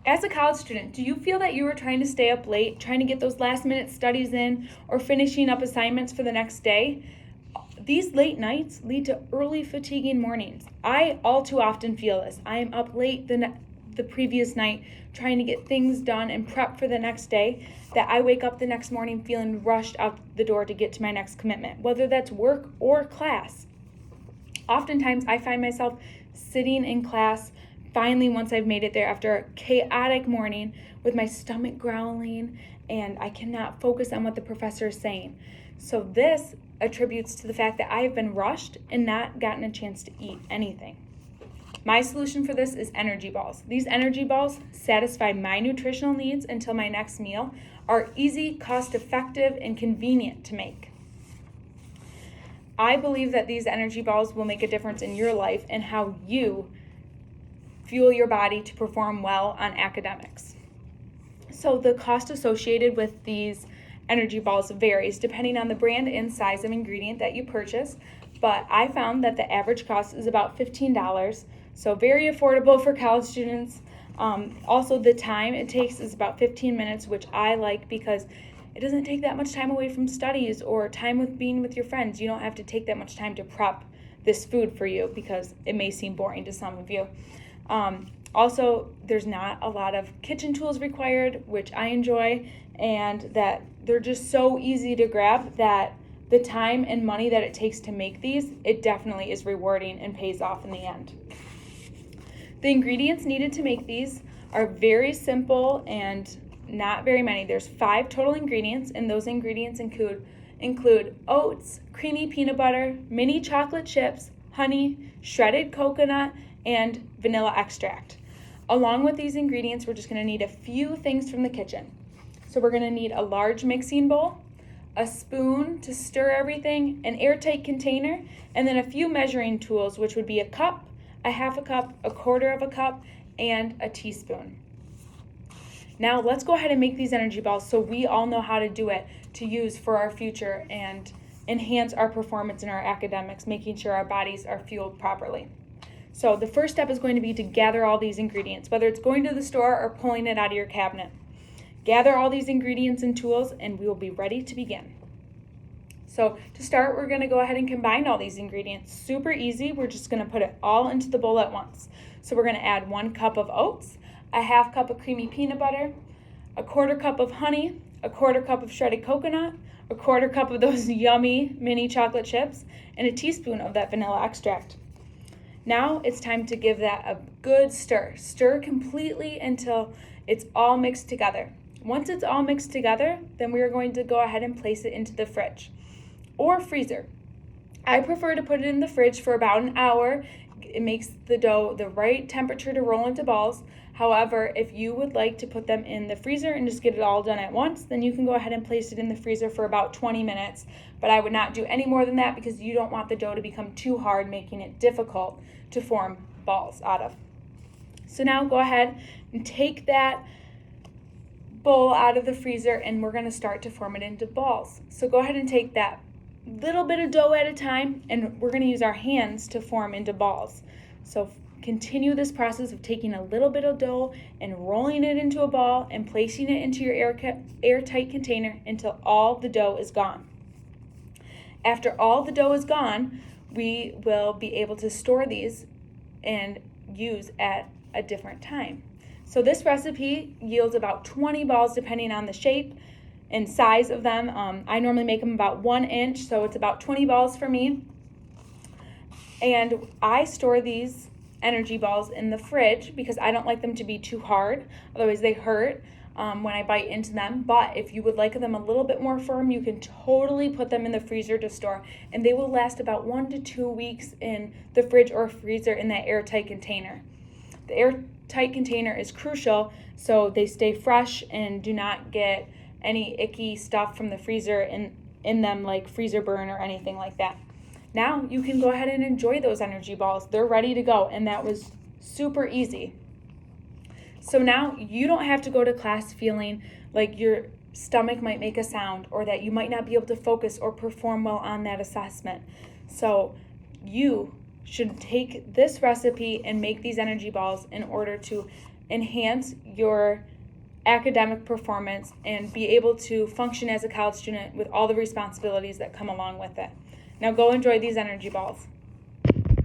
As a college student, do you feel that you are trying to stay up late, trying to get those last minute studies in, or finishing up assignments for the next day? These late nights lead to early fatiguing mornings. I all too often feel this. I am up late the previous night trying to get things done and prep for the next day, that I wake up the next morning feeling rushed out the door to get to my next commitment, whether that's work or class. Oftentimes I find myself sitting in class finally once I've made it there after a chaotic morning with my stomach growling and I cannot focus on what the professor is saying. So this attributes to the fact that I have been rushed and not gotten a chance to eat anything. My solution for this is energy balls. These energy balls satisfy my nutritional needs until my next meal, are easy, cost-effective, and convenient to make. I believe that these energy balls will make a difference in your life and how you fuel your body to perform well on academics. So the cost associated with these energy balls varies depending on the brand and size of ingredient that you purchase, but I found that the average cost is about $15, so very affordable for college students. Also, the time it takes is about 15 minutes, which I like because it doesn't take that much time away from studies or time with being with your friends. You don't have to take that much time to prep this food for you because it may seem boring to some of you. Also, there's not a lot of kitchen tools required, which I enjoy, and that they're just so easy to grab that the time and money that it takes to make these, it definitely is rewarding and pays off in the end. The ingredients needed to make these are very simple and not very many. There's 5 total ingredients, and those ingredients include oats, creamy peanut butter, mini chocolate chips, honey, shredded coconut, and vanilla extract. Along with these ingredients, we're just going to need a few things from the kitchen. So we're going to need a large mixing bowl, a spoon to stir everything, an airtight container, and then a few measuring tools, which would be a cup, a half a cup, a quarter of a cup, and a teaspoon. Now let's go ahead and make these energy balls so we all know how to do it to use for our future and enhance our performance in our academics, making sure our bodies are fueled properly. So the first step is going to be to gather all these ingredients, whether it's going to the store or pulling it out of your cabinet. Gather all these ingredients and tools and we will be ready to begin. So to start, we're going to go ahead and combine all these ingredients. Super easy. We're just going to put it all into the bowl at once. So we're going to add 1 cup of oats, a half cup of creamy peanut butter, a quarter cup of honey, a quarter cup of shredded coconut, a quarter cup of those yummy mini chocolate chips, and a teaspoon of that vanilla extract. Now it's time to give that a good stir. Stir completely until it's all mixed together. Once it's all mixed together, then we are going to go ahead and place it into the fridge or freezer. I prefer to put it in the fridge for about an hour. It makes the dough the right temperature to roll into balls. However, if you would like to put them in the freezer and just get it all done at once, then you can go ahead and place it in the freezer for about 20 minutes. But I would not do any more than that because you don't want the dough to become too hard, making it difficult to form balls out of. So now go ahead and take that bowl out of the freezer and we're going to start to form it into balls. So go ahead and take that little bit of dough at a time and we're going to use our hands to form into balls. So continue this process of taking a little bit of dough and rolling it into a ball and placing it into your airtight container until all the dough is gone. After all the dough is gone, we will be able to store these and use at a different time. So this recipe yields about 20 balls depending on the shape and size of them. I normally make them about 1 inch, so it's about 20 balls for me. And I store these energy balls in the fridge because I don't like them to be too hard, otherwise they hurt when I bite into them. But if you would like them a little bit more firm, you can totally put them in the freezer to store, and they will last about 1 to 2 weeks in the fridge or freezer in that airtight container. The airtight container is crucial so they stay fresh and do not get any icky stuff from the freezer in them, like freezer burn or anything like that. Now you can go ahead and enjoy those energy balls. They're ready to go, and that was super easy. So now you don't have to go to class feeling like your stomach might make a sound or that you might not be able to focus or perform well on that assessment. So you should take this recipe and make these energy balls in order to enhance your academic performance and be able to function as a college student with all the responsibilities that come along with it. Now go enjoy these energy balls.